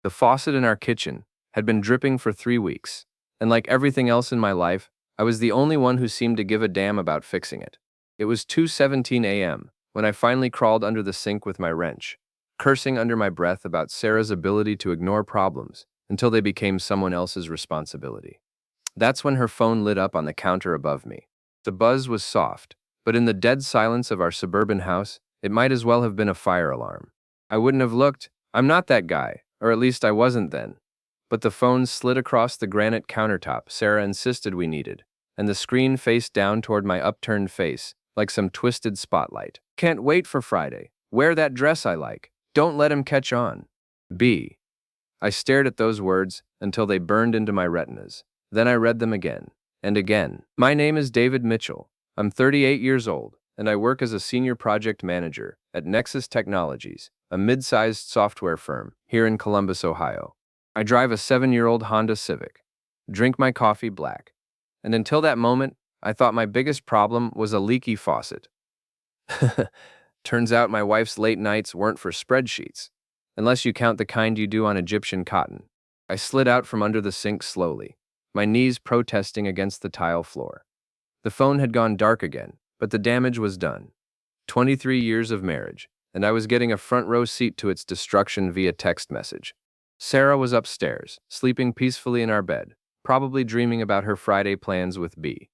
The faucet in our kitchen had been dripping for 3 weeks, and like everything else in my life, I was the only one who seemed to give a damn about fixing it. It was 2:17 a.m. when I finally crawled under the sink with my wrench, cursing under my breath about Sarah's ability to ignore problems until they became someone else's responsibility. That's when her phone lit up on the counter above me. The buzz was soft, but in the dead silence of our suburban house, it might as well have been a fire alarm. I wouldn't have looked. I'm not that guy, or at least I wasn't then. But the phone slid across the granite countertop Sarah insisted we needed, and the screen faced down toward my upturned face, like some twisted spotlight. Can't wait for Friday. Wear that dress I like. Don't let him catch on. B. I stared at those words until they burned into my retinas. Then I read them again and again. My name is David Mitchell. I'm 38 years old, and I work as a senior project manager at Nexus Technologies, a mid-sized software firm here in Columbus, Ohio. I drive a 7-year-old Honda Civic, drink my coffee black, and until that moment, I thought my biggest problem was a leaky faucet. Turns out my wife's late nights weren't for spreadsheets, unless you count the kind you do on Egyptian cotton. I slid out from under the sink slowly, my knees protesting against the tile floor. The phone had gone dark again, but the damage was done. 23 years of marriage, and I was getting a front row seat to its destruction via text message. Sarah was upstairs, sleeping peacefully in our bed, probably dreaming about her Friday plans with B.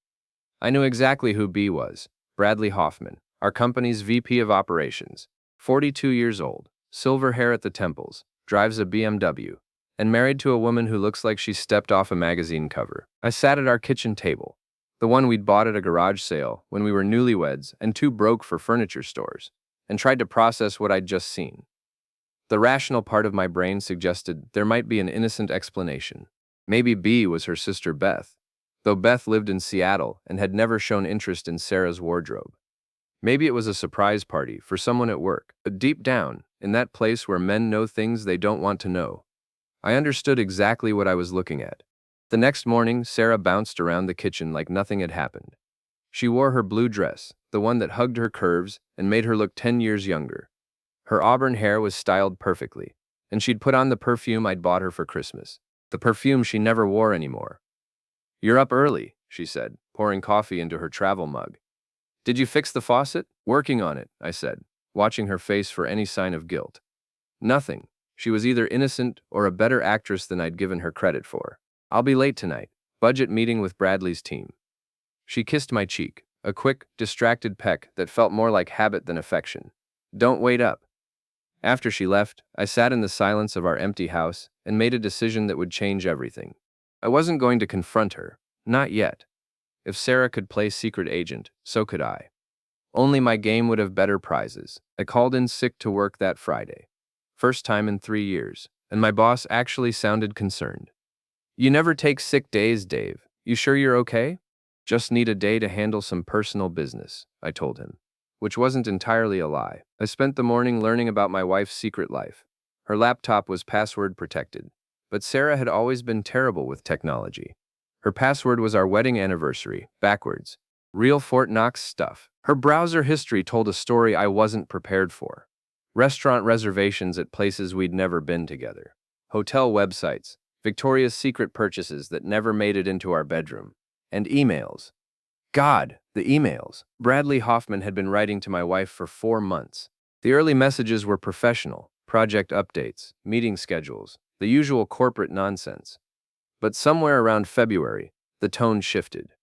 I knew exactly who B was: Bradley Hoffman, our company's VP of Operations, 42 years old, silver hair at the temples, drives a BMW, and married to a woman who looks like she stepped off a magazine cover. I sat at our kitchen table, the one we'd bought at a garage sale when we were newlyweds and too broke for furniture stores, and tried to process what I'd just seen. The rational part of my brain suggested there might be an innocent explanation. Maybe B was her sister Beth, though Beth lived in Seattle and had never shown interest in Sarah's wardrobe. Maybe it was a surprise party for someone at work, but deep down, in that place where men know things they don't want to know, I understood exactly what I was looking at. The next morning, Sarah bounced around the kitchen like nothing had happened. She wore her blue dress, the one that hugged her curves and made her look 10 years younger. Her auburn hair was styled perfectly, and she'd put on the perfume I'd bought her for Christmas, the perfume she never wore anymore. "You're up early," she said, pouring coffee into her travel mug. "Did you fix the faucet?" "Working on it," I said, watching her face for any sign of guilt. Nothing. She was either innocent or a better actress than I'd given her credit for. "I'll be late tonight. Budget meeting with Bradley's team." She kissed my cheek, a quick, distracted peck that felt more like habit than affection. "Don't wait up." After she left, I sat in the silence of our empty house and made a decision that would change everything. I wasn't going to confront her. Not yet. If Sarah could play secret agent, so could I. Only my game would have better prizes. I called in sick to work that Friday. First time in 3 years, and my boss actually sounded concerned. "You never take sick days, Dave. You sure you're okay?" "Just need a day to handle some personal business," I told him, which wasn't entirely a lie. I spent the morning learning about my wife's secret life. Her laptop was password protected, but Sarah had always been terrible with technology. Her password was our wedding anniversary, backwards. Real Fort Knox stuff. Her browser history told a story I wasn't prepared for. Restaurant reservations at places we'd never been together. Hotel websites. Victoria's Secret purchases that never made it into our bedroom. And emails. God, the emails. Bradley Hoffman had been writing to my wife for 4 months. The early messages were professional, project updates, meeting schedules, the usual corporate nonsense. But somewhere around February, the tone shifted.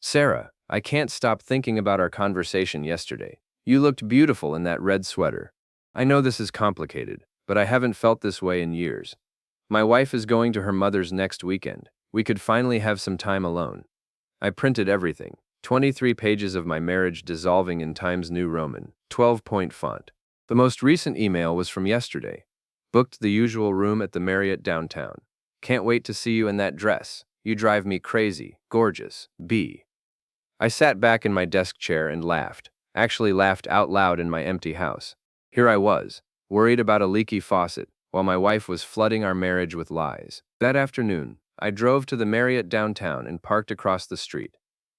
"Sarah, I can't stop thinking about our conversation yesterday. You looked beautiful in that red sweater. I know this is complicated, but I haven't felt this way in years. My wife is going to her mother's next weekend. We could finally have some time alone." I printed everything. 23 pages of my marriage dissolving in Times New Roman, 12-point font. The most recent email was from yesterday. "Booked the usual room at the Marriott downtown. Can't wait to see you in that dress. You drive me crazy. Gorgeous. B." I sat back in my desk chair and laughed. Actually laughed out loud in my empty house. Here I was, worried about a leaky faucet, while my wife was flooding our marriage with lies. That afternoon, I drove to the Marriott downtown and parked across the street.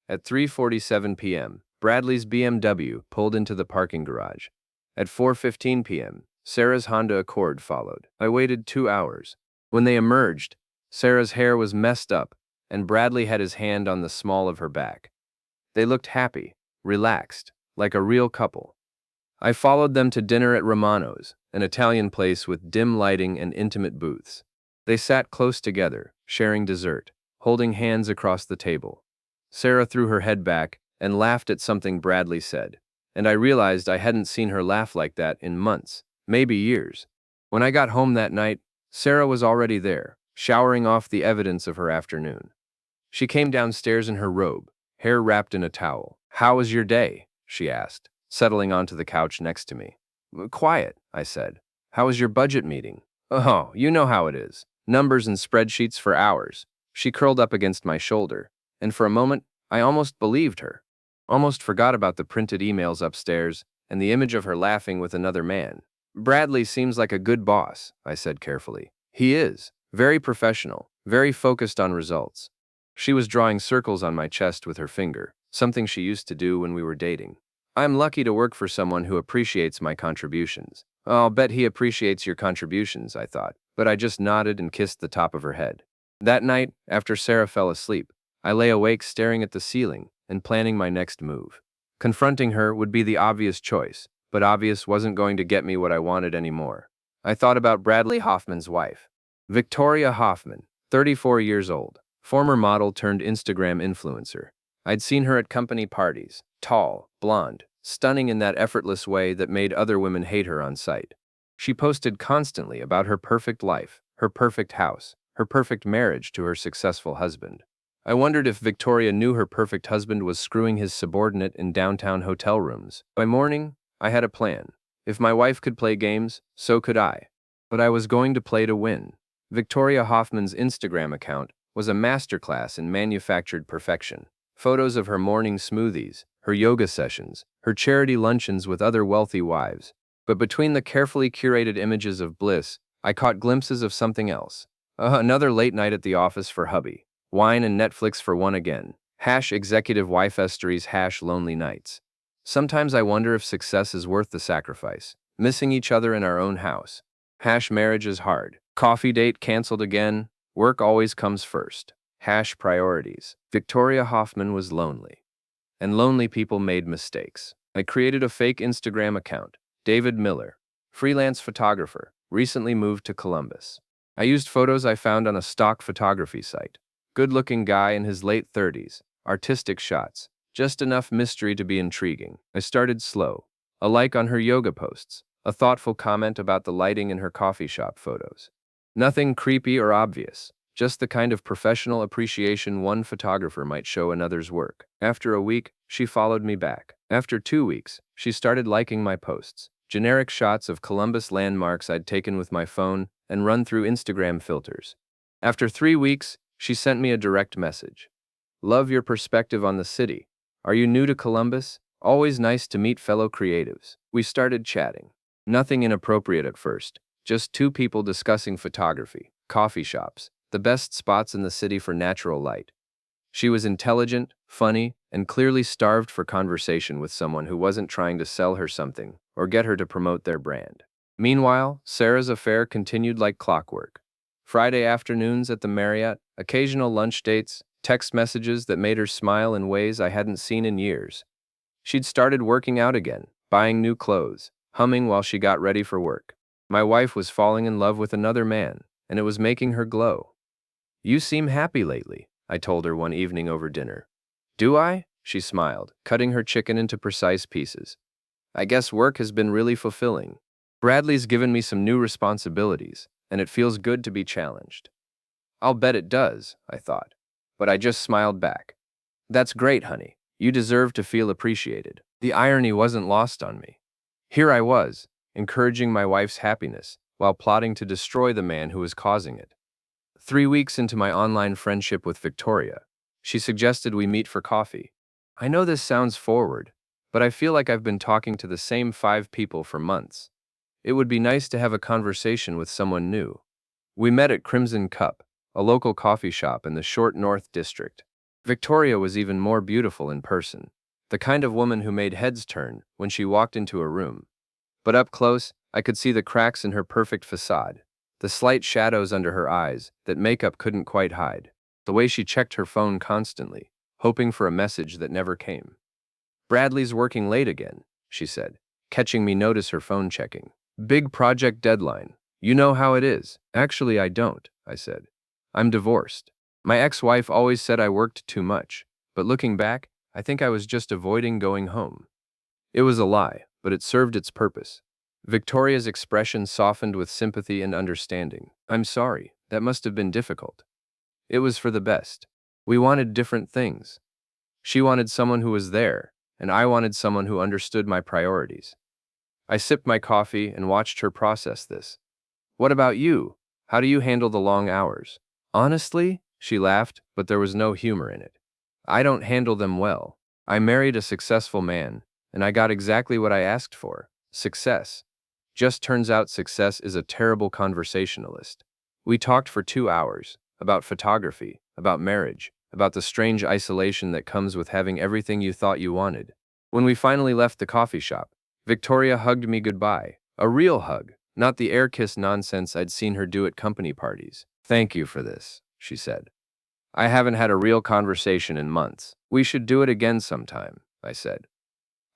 At 3:47 p.m., Bradley's BMW pulled into the parking garage. At 4:15 p.m., Sarah's Honda Accord followed. I waited 2 hours, When they emerged, Sarah's hair was messed up, and Bradley had his hand on the small of her back. They looked happy, relaxed, like a real couple. I followed them to dinner at Romano's, an Italian place with dim lighting and intimate booths. They sat close together, sharing dessert, holding hands across the table. Sarah threw her head back and laughed at something Bradley said, and I realized I hadn't seen her laugh like that in months, maybe years. When I got home that night, Sarah was already there, showering off the evidence of her afternoon. She came downstairs in her robe, hair wrapped in a towel. "How was your day?" she asked, settling onto the couch next to me. "Quiet," I said. "How was your budget meeting?" "Oh, you know how it is. Numbers and spreadsheets for hours." She curled up against my shoulder, and for a moment, I almost believed her. Almost forgot about the printed emails upstairs and the image of her laughing with another man. "Bradley seems like a good boss," I said carefully. "He is. Very professional, very focused on results." She was drawing circles on my chest with her finger, something she used to do when we were dating. "I'm lucky to work for someone who appreciates my contributions." "I'll bet he appreciates your contributions," I thought, but I just nodded and kissed the top of her head. That night, after Sarah fell asleep, I lay awake staring at the ceiling and planning my next move. Confronting her would be the obvious choice, but obvious wasn't going to get me what I wanted anymore. I thought about Bradley Hoffman's wife, Victoria Hoffman, 34 years old, former model turned Instagram influencer. I'd seen her at company parties, tall, blonde, stunning in that effortless way that made other women hate her on sight. She posted constantly about her perfect life, her perfect house, her perfect marriage to her successful husband. I wondered if Victoria knew her perfect husband was screwing his subordinate in downtown hotel rooms. By morning, I had a plan. If my wife could play games, so could I. But I was going to play to win. Victoria Hoffman's Instagram account was a masterclass in manufactured perfection. Photos of her morning smoothies, her yoga sessions, her charity luncheons with other wealthy wives. But between the carefully curated images of bliss, I caught glimpses of something else. Another late night at the office for hubby. Wine and Netflix for one again. #executive wifesteries #lonely nights. Sometimes I wonder if success is worth the sacrifice. Missing each other in our own house. #marriage is hard. Coffee date canceled again. Work always comes first. #priorities. Victoria Hoffman was lonely. And lonely people made mistakes. I created a fake Instagram account. David Miller, freelance photographer, recently moved to Columbus. I used photos I found on a stock photography site. Good-looking guy in his late 30s, artistic shots, just enough mystery to be intriguing. I started slow. A like on her yoga posts, a thoughtful comment about the lighting in her coffee shop photos. Nothing creepy or obvious, just the kind of professional appreciation one photographer might show another's work. After a week, she followed me back. After 2 weeks, she started liking my posts. Generic shots of Columbus landmarks I'd taken with my phone and run through Instagram filters. After 3 weeks, she sent me a direct message. "Love your perspective on the city. Are you new to Columbus? Always nice to meet fellow creatives." We started chatting. Nothing inappropriate at first, just two people discussing photography, coffee shops, the best spots in the city for natural light. She was intelligent, funny, and clearly starved for conversation with someone who wasn't trying to sell her something or get her to promote their brand. Meanwhile, Sarah's affair continued like clockwork. Friday afternoons at the Marriott, occasional lunch dates, text messages that made her smile in ways I hadn't seen in years. She'd started working out again, buying new clothes, humming while she got ready for work. My wife was falling in love with another man, and it was making her glow. "You seem happy lately," I told her one evening over dinner. "Do I?" she smiled, cutting her chicken into precise pieces. "I guess work has been really fulfilling. Bradley's given me some new responsibilities, and it feels good to be challenged." "I'll bet it does," I thought. But I just smiled back. "That's great, honey. You deserve to feel appreciated." The irony wasn't lost on me. Here I was, encouraging my wife's happiness, while plotting to destroy the man who was causing it. 3 weeks into my online friendship with Victoria, she suggested we meet for coffee. I know this sounds forward, but I feel like I've been talking to the same 5 people for months. It would be nice to have a conversation with someone new. We met at Crimson Cup, a local coffee shop in the Short North District. Victoria was even more beautiful in person, the kind of woman who made heads turn when she walked into a room. But up close, I could see the cracks in her perfect facade, The slight shadows under her eyes that makeup couldn't quite hide. The way she checked her phone constantly, hoping for a message that never came. Bradley's working late again, she said, catching me notice her phone checking. Big project deadline. You know how it is. Actually, I don't, I said. I'm divorced. My ex-wife always said I worked too much, but looking back, I think I was just avoiding going home. It was a lie, but it served its purpose. Victoria's expression softened with sympathy and understanding. I'm sorry, that must have been difficult. It was for the best. We wanted different things. She wanted someone who was there, and I wanted someone who understood my priorities. I sipped my coffee and watched her process this. What about you? How do you handle the long hours? Honestly, she laughed, but there was no humor in it. I don't handle them well. I married a successful man, and I got exactly what I asked for. Success. Just turns out success is a terrible conversationalist. We talked for 2 hours, about photography, about marriage, about the strange isolation that comes with having everything you thought you wanted. When we finally left the coffee shop, Victoria hugged me goodbye. A real hug, not the air kiss nonsense I'd seen her do at company parties. Thank you for this, she said. I haven't had a real conversation in months. We should do it again sometime, I said.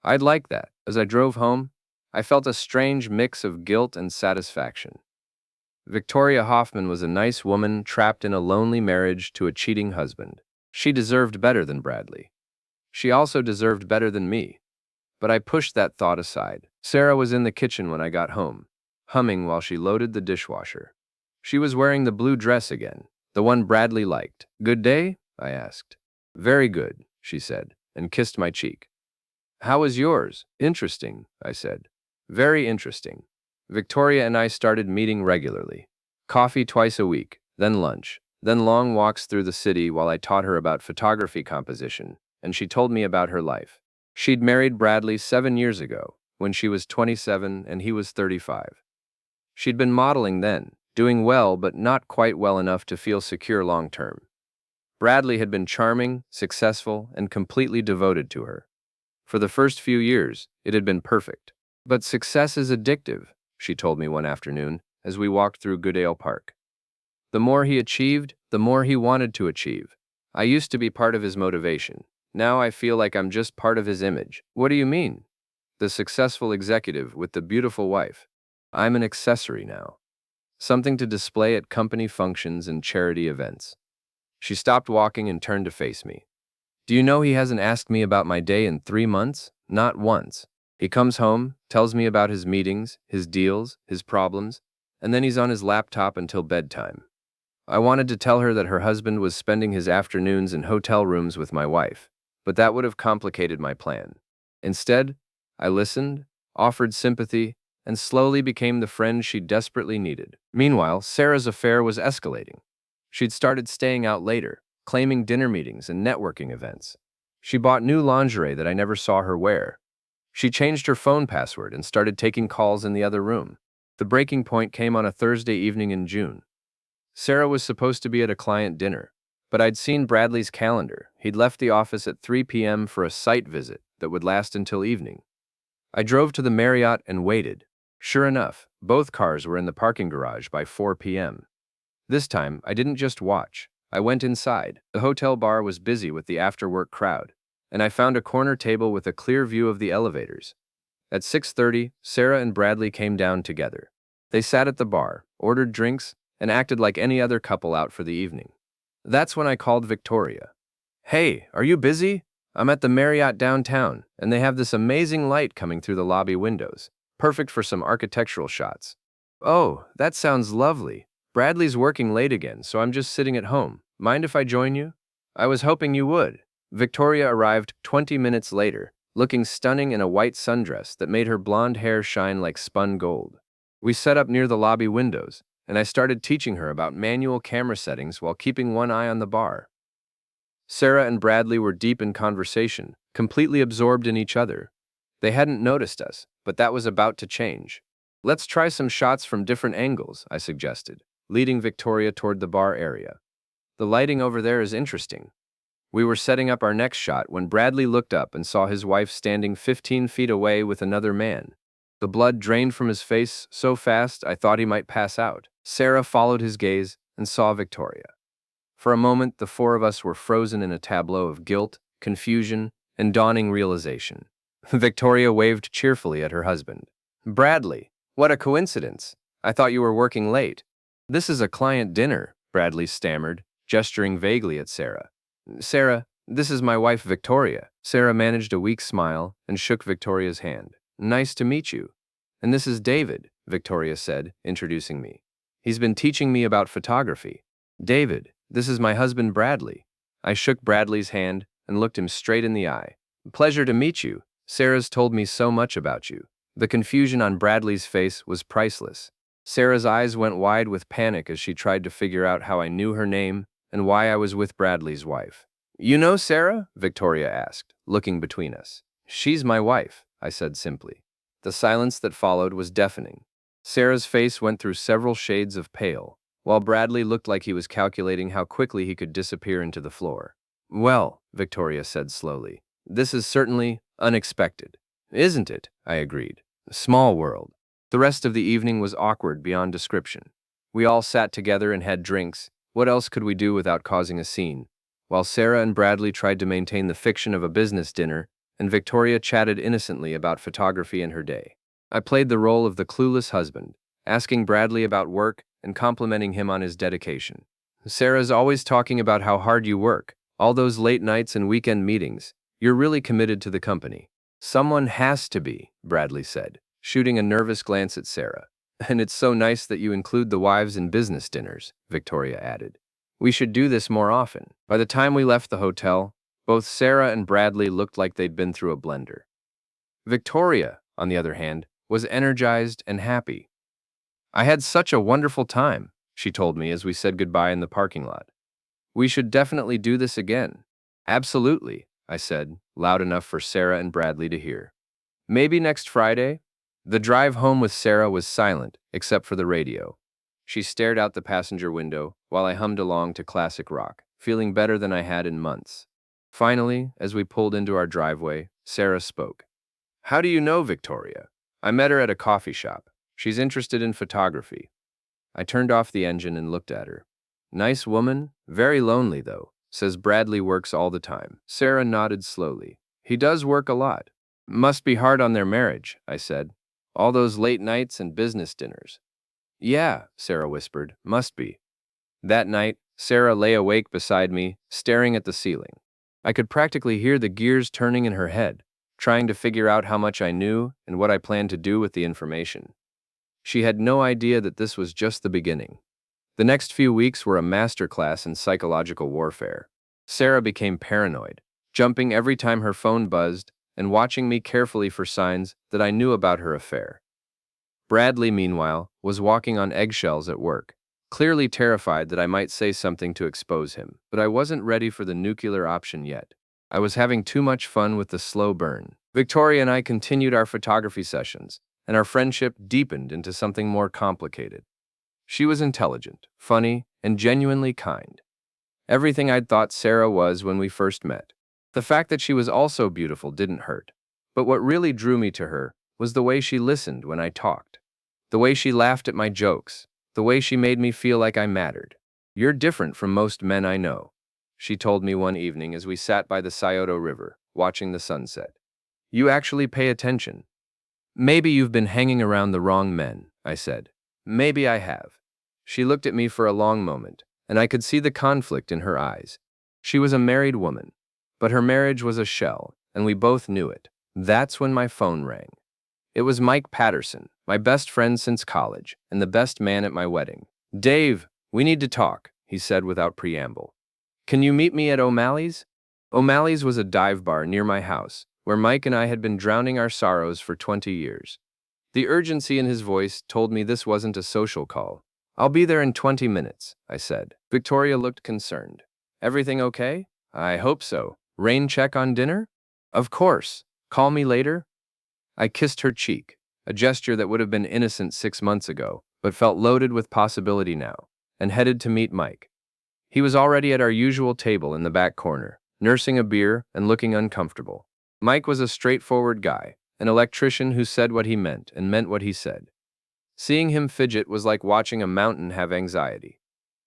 I'd like that. As I drove home, I felt a strange mix of guilt and satisfaction. Victoria Hoffman was a nice woman trapped in a lonely marriage to a cheating husband. She deserved better than Bradley. She also deserved better than me. But I pushed that thought aside. Sarah was in the kitchen when I got home, humming while she loaded the dishwasher. She was wearing the blue dress again, the one Bradley liked. Good day? I asked. Very good, she said, and kissed my cheek. How was yours? Interesting, I said. Very interesting. Victoria and I started meeting regularly. Coffee twice a week, then lunch, then long walks through the city while I taught her about photography composition, and she told me about her life. She'd married Bradley 7 years ago, when she was 27 and he was 35. She'd been modeling then, doing well but not quite well enough to feel secure long-term. Bradley had been charming, successful, and completely devoted to her. For the first few years, it had been perfect. But success is addictive, she told me one afternoon as we walked through Goodale Park. The more he achieved, the more he wanted to achieve. I used to be part of his motivation. Now I feel like I'm just part of his image. What do you mean? The successful executive with the beautiful wife. I'm an accessory now. Something to display at company functions and charity events. She stopped walking and turned to face me. Do you know he hasn't asked me about my day in 3 months? Not once. He comes home, tells me about his meetings, his deals, his problems, and then he's on his laptop until bedtime. I wanted to tell her that her husband was spending his afternoons in hotel rooms with my wife, but that would have complicated my plan. Instead, I listened, offered sympathy, and slowly became the friend she desperately needed. Meanwhile, Sarah's affair was escalating. She'd started staying out later, claiming dinner meetings and networking events. She bought new lingerie that I never saw her wear. She changed her phone password and started taking calls in the other room. The breaking point came on a Thursday evening in June. Sarah was supposed to be at a client dinner, but I'd seen Bradley's calendar. He'd left the office at 3 p.m. for a site visit that would last until evening. I drove to the Marriott and waited. Sure enough, both cars were in the parking garage by 4 p.m. This time, I didn't just watch. I went inside. The hotel bar was busy with the after-work crowd, and I found a corner table with a clear view of the elevators. At 6:30, Sarah and Bradley came down together. They sat at the bar, ordered drinks, and acted like any other couple out for the evening. That's when I called Victoria. Hey, are you busy? I'm at the Marriott downtown, and they have this amazing light coming through the lobby windows. Perfect for some architectural shots. Oh, that sounds lovely. Bradley's working late again, so I'm just sitting at home. Mind if I join you? I was hoping you would. Victoria arrived 20 minutes later, looking stunning in a white sundress that made her blonde hair shine like spun gold. We set up near the lobby windows, and I started teaching her about manual camera settings while keeping one eye on the bar. Sarah and Bradley were deep in conversation, completely absorbed in each other. They hadn't noticed us, but that was about to change. Let's try some shots from different angles, I suggested, leading Victoria toward the bar area. The lighting over there is interesting. We were setting up our next shot when Bradley looked up and saw his wife standing 15 feet away with another man. The blood drained from his face so fast I thought he might pass out. Sarah followed his gaze and saw Victoria. For a moment, the four of us were frozen in a tableau of guilt, confusion, and dawning realization. Victoria waved cheerfully at her husband. Bradley, what a coincidence. I thought you were working late. This is a client dinner, Bradley stammered, gesturing vaguely at Sarah. Sarah, this is my wife Victoria. Sarah managed a weak smile and shook Victoria's hand. Nice to meet you. And this is David, Victoria said, introducing me. He's been teaching me about photography. David, this is my husband Bradley. I shook Bradley's hand and looked him straight in the eye. Pleasure to meet you. Sarah's told me so much about you. The confusion on Bradley's face was priceless. Sarah's eyes went wide with panic as she tried to figure out how I knew her name and why I was with Bradley's wife. You know Sarah? Victoria asked, looking between us. She's my wife, I said simply. The silence that followed was deafening. Sarah's face went through several shades of pale, while Bradley looked like he was calculating how quickly he could disappear into the floor. Well, Victoria said slowly, this is certainly unexpected. Isn't it? I agreed. Small world. The rest of the evening was awkward beyond description. We all sat together and had drinks. What else could we do without causing a scene? While Sarah and Bradley tried to maintain the fiction of a business dinner, and Victoria chatted innocently about photography and her day. I played the role of the clueless husband, asking Bradley about work and complimenting him on his dedication. Sarah's always talking about how hard you work, all those late nights and weekend meetings. You're really committed to the company. Someone has to be, Bradley said, shooting a nervous glance at Sarah. And it's so nice that you include the wives in business dinners, Victoria added. We should do this more often. By the time we left the hotel, both Sarah and Bradley looked like they'd been through a blender. Victoria, on the other hand, was energized and happy. I had such a wonderful time, she told me as we said goodbye in the parking lot. We should definitely do this again. Absolutely, I said, loud enough for Sarah and Bradley to hear. Maybe next Friday? The drive home with Sarah was silent, except for the radio. She stared out the passenger window while I hummed along to classic rock, feeling better than I had in months. Finally, as we pulled into our driveway, Sarah spoke. How do you know Victoria? I met her at a coffee shop. She's interested in photography. I turned off the engine and looked at her. Nice woman, very lonely though. Says Bradley works all the time. Sarah nodded slowly. He does work a lot. Must be hard on their marriage, I said. All those late nights and business dinners. Yeah, Sarah whispered, must be. That night, Sarah lay awake beside me, staring at the ceiling. I could practically hear the gears turning in her head, trying to figure out how much I knew and what I planned to do with the information. She had no idea that this was just the beginning. The next few weeks were a masterclass in psychological warfare. Sarah became paranoid, jumping every time her phone buzzed and watching me carefully for signs that I knew about her affair. Bradley, meanwhile, was walking on eggshells at work, clearly terrified that I might say something to expose him. But I wasn't ready for the nuclear option yet. I was having too much fun with the slow burn. Victoria and I continued our photography sessions, and our friendship deepened into something more complicated. She was intelligent, funny, and genuinely kind. Everything I'd thought Sarah was when we first met. The fact that she was also beautiful didn't hurt. But what really drew me to her was the way she listened when I talked. The way she laughed at my jokes. The way she made me feel like I mattered. You're different from most men I know, she told me one evening as we sat by the Scioto River, watching the sunset. You actually pay attention. Maybe you've been hanging around the wrong men, I said. Maybe I have. She looked at me for a long moment, and I could see the conflict in her eyes. She was a married woman, but her marriage was a shell, and we both knew it. That's when my phone rang. It was Mike Patterson, my best friend since college, and the best man at my wedding. Dave, we need to talk, he said without preamble. Can you meet me at O'Malley's? O'Malley's was a dive bar near my house, where Mike and I had been drowning our sorrows for 20 years. The urgency in his voice told me this wasn't a social call. I'll be there in 20 minutes, I said. Victoria looked concerned. Everything okay? I hope so. Rain check on dinner? Of course. Call me later? I kissed her cheek, a gesture that would have been innocent 6 months ago, but felt loaded with possibility now, and headed to meet Mike. He was already at our usual table in the back corner, nursing a beer and looking uncomfortable. Mike was a straightforward guy, An electrician who said what he meant and meant what he said. Seeing him fidget was like watching a mountain have anxiety.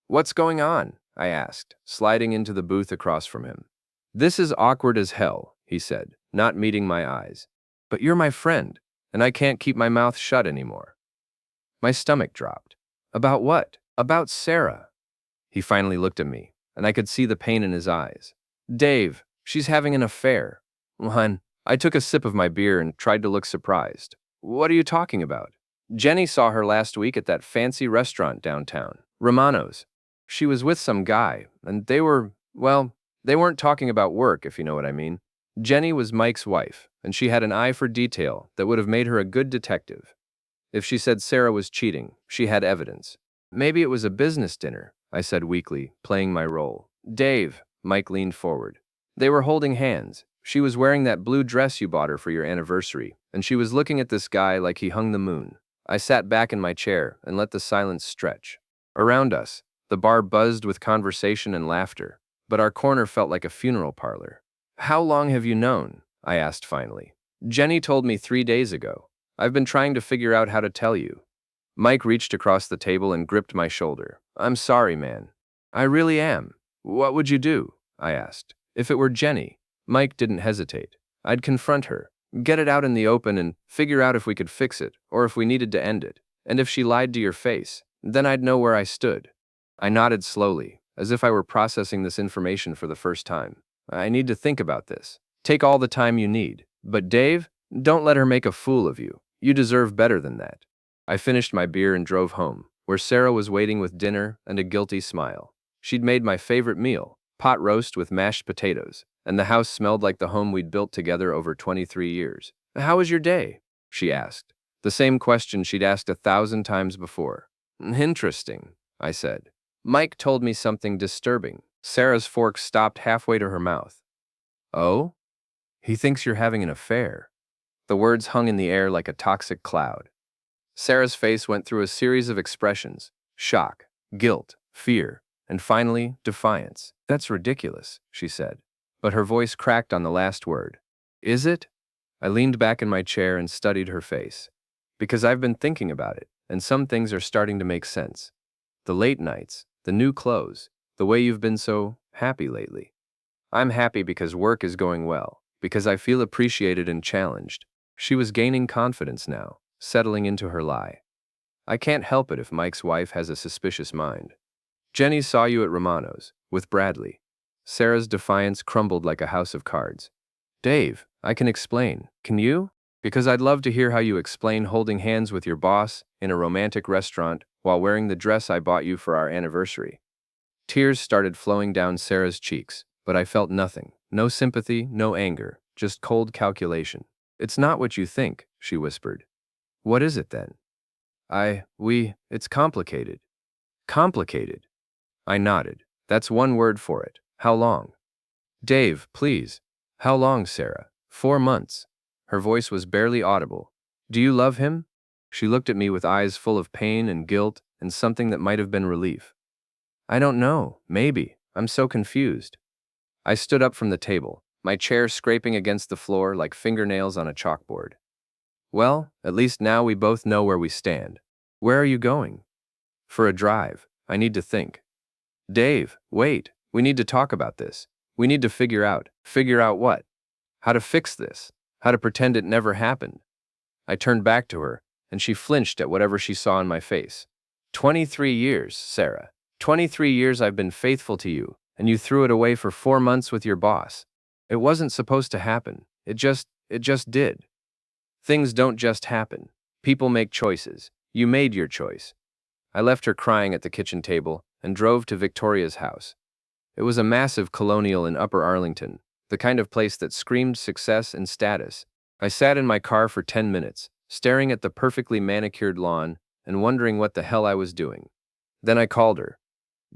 "What's going on?" I asked, sliding into the booth across from him. "This is awkward as hell," he said, not meeting my eyes. "But you're my friend, and I can't keep my mouth shut anymore." My stomach dropped. "About what?" "About Sarah." He finally looked at me, and I could see the pain in his eyes. "Dave, she's having an affair." "Hun." I took a sip of my beer and tried to look surprised. "What are you talking about?" "Jenny saw her last week at that fancy restaurant downtown, Romano's. She was with some guy, and they weren't talking about work, if you know what I mean. Jenny was Mike's wife, and she had an eye for detail that would have made her a good detective. If she said Sarah was cheating, she had evidence. Maybe it was a business dinner," I said weakly, playing my role. "Dave," Mike leaned forward. "They were holding hands. She was wearing that blue dress you bought her for your anniversary, and she was looking at this guy like he hung the moon." I sat back in my chair and let the silence stretch. Around us, the bar buzzed with conversation and laughter, but our corner felt like a funeral parlor. "How long have you known?" I asked finally. "Jenny told me 3 days ago. I've been trying to figure out how to tell you." Mike reached across the table and gripped my shoulder. "I'm sorry, man. I really am." "What would you do?" I asked. "If it were Jenny." Mike didn't hesitate. "I'd confront her, get it out in the open, and figure out if we could fix it, or if we needed to end it. And if she lied to your face, then I'd know where I stood." I nodded slowly, as if I were processing this information for the first time. "I need to think about this. Take all the time you need. But Dave, don't let her make a fool of you. You deserve better than that." I finished my beer and drove home, where Sarah was waiting with dinner and a guilty smile. She'd made my favorite meal, pot roast with mashed potatoes, and the house smelled like the home we'd built together over 23 years. "How was your day?" she asked. The same question she'd asked 1,000 times before. "Interesting," I said. "Mike told me something disturbing." Sarah's fork stopped halfway to her mouth. "Oh? He thinks you're having an affair." The words hung in the air like a toxic cloud. Sarah's face went through a series of expressions: shock, guilt, fear, and finally, defiance. "That's ridiculous," she said, but her voice cracked on the last word. "Is it?" I leaned back in my chair and studied her face. "Because I've been thinking about it, and some things are starting to make sense. The late nights, the new clothes, the way you've been so happy lately. I'm happy because work is going well, because I feel appreciated and challenged." She was gaining confidence now, settling into her lie. "I can't help it if Mike's wife has a suspicious mind." "Jenny saw you at Romano's, with Bradley." Sarah's defiance crumbled like a house of cards. "Dave, I can explain. Can you? Because I'd love to hear how you explain holding hands with your boss in a romantic restaurant while wearing the dress I bought you for our anniversary." Tears started flowing down Sarah's cheeks, but I felt nothing. No sympathy, no anger, just cold calculation. "It's not what you think," she whispered. "What is it then?" It's complicated." "Complicated?" I nodded. "That's one word for it. How long?" "Dave, please." "How long, Sarah?" 4 months." Her voice was barely audible. "Do you love him?" She looked at me with eyes full of pain and guilt and something that might have been relief. "I don't know. Maybe. I'm so confused." I stood up from the table, my chair scraping against the floor like fingernails on a chalkboard. "Well, at least now we both know where we stand." "Where are you going?" "For a drive. I need to think." "Dave, wait. We need to talk about this. We need to figure out." "Figure out what?" "How to fix this. How to pretend it never happened." I turned back to her, and she flinched at whatever she saw in my face. 23 years, Sarah. 23 years I've been faithful to you, and you threw it away for 4 months with your boss. It wasn't supposed to happen. It just did. Things don't just happen. People make choices. You made your choice." I left her crying at the kitchen table and drove to Victoria's house. It was a massive colonial in Upper Arlington, the kind of place that screamed success and status. I sat in my car for 10 minutes, staring at the perfectly manicured lawn and wondering what the hell I was doing. Then I called her.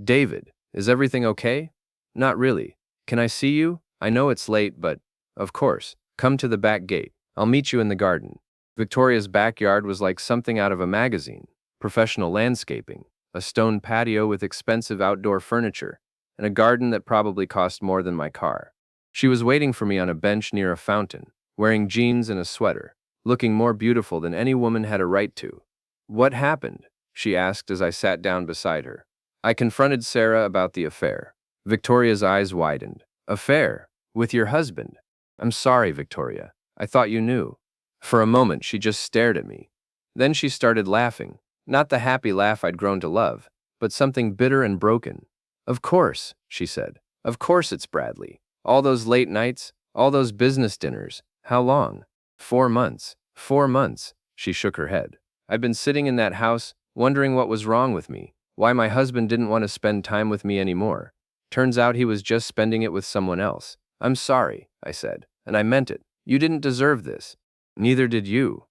"David, is everything okay?" "Not really. Can I see you? I know it's late, but..." "Of course. Come to the back gate. I'll meet you in the garden." Victoria's backyard was like something out of a magazine. Professional landscaping, a stone patio with expensive outdoor furniture, and a garden that probably cost more than my car. She was waiting for me on a bench near a fountain, wearing jeans and a sweater. looking more beautiful than any woman had a right to. "What happened?" she asked as I sat down beside her. I confronted Sarah about the affair. Victoria's eyes widened. "Affair? With your husband?" "I'm sorry, Victoria. I thought you knew." For a moment, she just stared at me. Then she started laughing. Not the happy laugh I'd grown to love, but something bitter and broken. "Of course," she said. "Of course it's Bradley. All those late nights, all those business dinners. How long?" 4 months. 4 months. She shook her head. "I'd been sitting in that house, wondering what was wrong with me, why my husband didn't want to spend time with me anymore. Turns out he was just spending it with someone else. I'm sorry," I said, "and I meant it. You didn't deserve this." "Neither did you."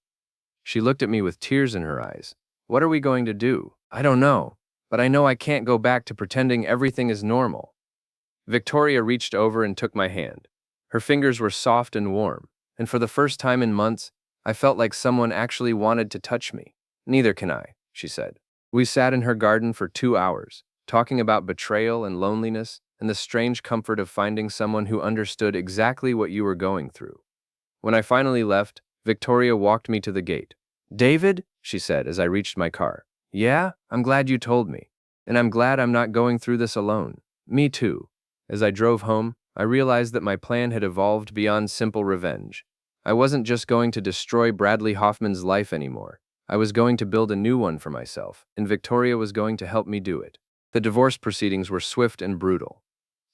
She looked at me with tears in her eyes. "What are we going to do?" "I don't know, but I know I can't go back to pretending everything is normal." Victoria reached over and took my hand. Her fingers were soft and warm, and for the first time in months, I felt like someone actually wanted to touch me. "Neither can I," she said. We sat in her garden for 2 hours, talking about betrayal and loneliness and the strange comfort of finding someone who understood exactly what you were going through. When I finally left, Victoria walked me to the gate. "David," she said as I reached my car. "Yeah, I'm glad you told me. And I'm glad I'm not going through this alone." "Me too." As I drove home, I realized that my plan had evolved beyond simple revenge. I wasn't just going to destroy Bradley Hoffman's life anymore. I was going to build a new one for myself, and Victoria was going to help me do it. The divorce proceedings were swift and brutal.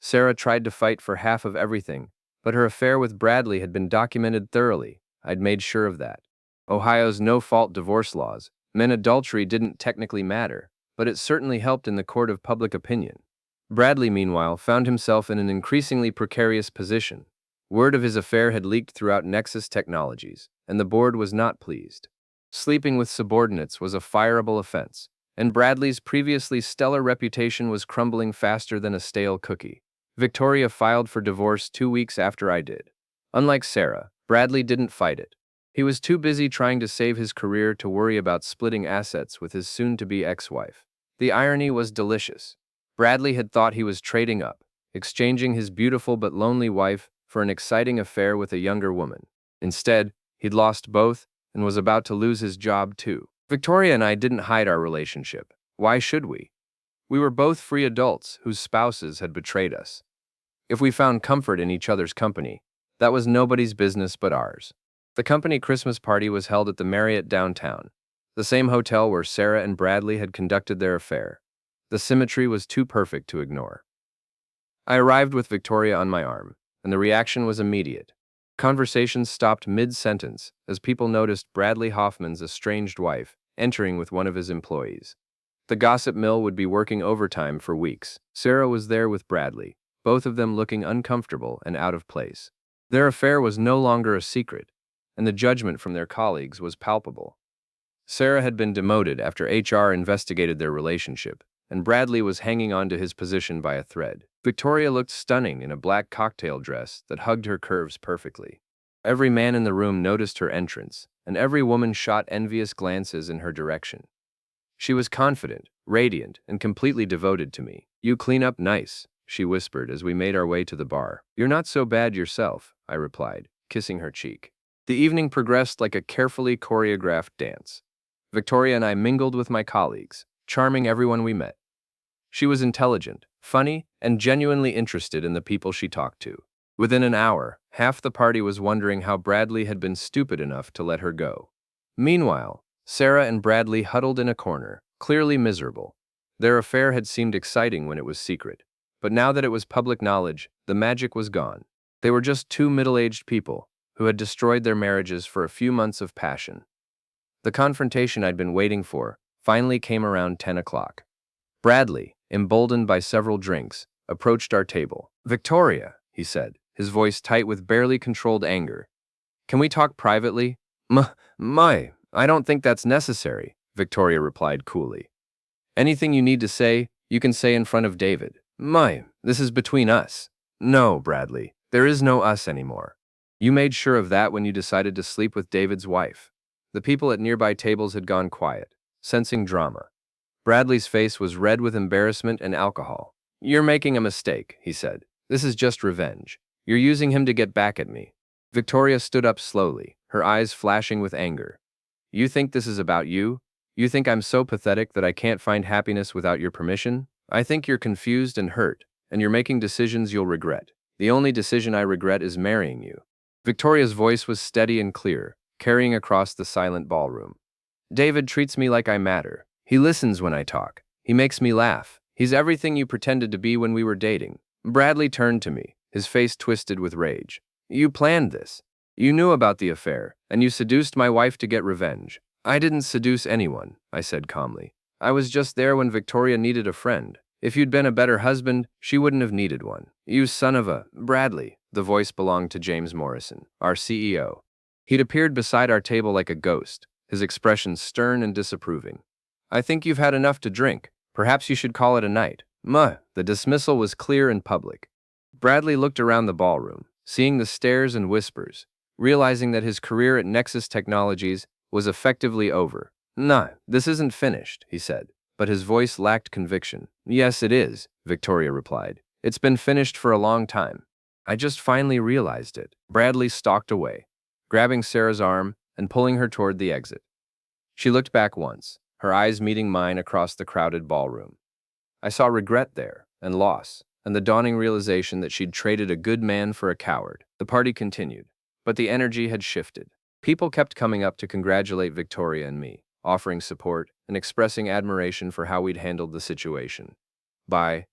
Sarah tried to fight for half of everything, but her affair with Bradley had been documented thoroughly. I'd made sure of that. Ohio's no-fault divorce laws meant adultery didn't technically matter, but it certainly helped in the court of public opinion. Bradley, meanwhile, found himself in an increasingly precarious position. Word of his affair had leaked throughout Nexus Technologies, and the board was not pleased. Sleeping with subordinates was a fireable offense, and Bradley's previously stellar reputation was crumbling faster than a stale cookie. Victoria filed for divorce 2 weeks after I did. Unlike Sarah, Bradley didn't fight it. He was too busy trying to save his career to worry about splitting assets with his soon-to-be ex-wife. The irony was delicious. Bradley had thought he was trading up, exchanging his beautiful but lonely wife for an exciting affair with a younger woman. Instead, he'd lost both and was about to lose his job too. Victoria and I didn't hide our relationship. Why should we? We were both free adults whose spouses had betrayed us. If we found comfort in each other's company, that was nobody's business but ours. The company Christmas party was held at the Marriott downtown, the same hotel where Sarah and Bradley had conducted their affair. The symmetry was too perfect to ignore. I arrived with Victoria on my arm, and the reaction was immediate. Conversations stopped mid-sentence as people noticed Bradley Hoffman's estranged wife entering with one of his employees. The gossip mill would be working overtime for weeks. Sarah was there with Bradley, both of them looking uncomfortable and out of place. Their affair was no longer a secret, and the judgment from their colleagues was palpable. Sarah had been demoted after HR investigated their relationship, and Bradley was hanging on to his position by a thread. Victoria looked stunning in a black cocktail dress that hugged her curves perfectly. Every man in the room noticed her entrance, and every woman shot envious glances in her direction. She was confident, radiant, and completely devoted to me. "You clean up nice," she whispered as we made our way to the bar. "You're not so bad yourself," I replied, kissing her cheek. The evening progressed like a carefully choreographed dance. Victoria and I mingled with my colleagues, charming everyone we met. She was intelligent, funny, and genuinely interested in the people she talked to. Within an hour, half the party was wondering how Bradley had been stupid enough to let her go. Meanwhile, Sarah and Bradley huddled in a corner, clearly miserable. Their affair had seemed exciting when it was secret, but now that it was public knowledge, the magic was gone. They were just two middle-aged people who had destroyed their marriages for a few months of passion. The confrontation I'd been waiting for finally came around 10 o'clock. Bradley, emboldened by several drinks, approached our table. "Victoria," he said, his voice tight with barely controlled anger. "Can we talk privately?" I don't think that's necessary," Victoria replied coolly. "Anything you need to say, you can say in front of David." This is between us." "No, Bradley, there is no us anymore. You made sure of that when you decided to sleep with David's wife." The people at nearby tables had gone quiet, sensing drama. Bradley's face was red with embarrassment and alcohol. "You're making a mistake," he said. "This is just revenge. You're using him to get back at me." Victoria stood up slowly, her eyes flashing with anger. You think this is about you? You think I'm so pathetic that I can't find happiness without your permission? I think you're confused and hurt, and you're making decisions you'll regret. The only decision I regret is marrying you. Victoria's voice was steady and clear, carrying across the silent ballroom. David treats me like I matter. He listens when I talk. He makes me laugh. He's everything you pretended to be when we were dating. Bradley turned to me, his face twisted with rage. You planned this. You knew about the affair, and you seduced my wife to get revenge. I didn't seduce anyone, I said calmly. I was just there when Victoria needed a friend. If you'd been a better husband, she wouldn't have needed one. You son of a… Bradley. The voice belonged to James Morrison, our CEO. He'd appeared beside our table like a ghost, his expression stern and disapproving. I think you've had enough to drink. Perhaps you should call it a night. The dismissal was clear and public. Bradley looked around the ballroom, seeing the stares and whispers, realizing that his career at Nexus Technologies was effectively over. Nah, this isn't finished, he said, but his voice lacked conviction. Yes, it is, Victoria replied. It's been finished for a long time. I just finally realized it. Bradley stalked away, grabbing Sarah's arm and pulling her toward the exit. She looked back once, her eyes meeting mine across the crowded ballroom. I saw regret there, and loss, and the dawning realization that she'd traded a good man for a coward. The party continued, but the energy had shifted. People kept coming up to congratulate Victoria and me, offering support and expressing admiration for how we'd handled the situation. By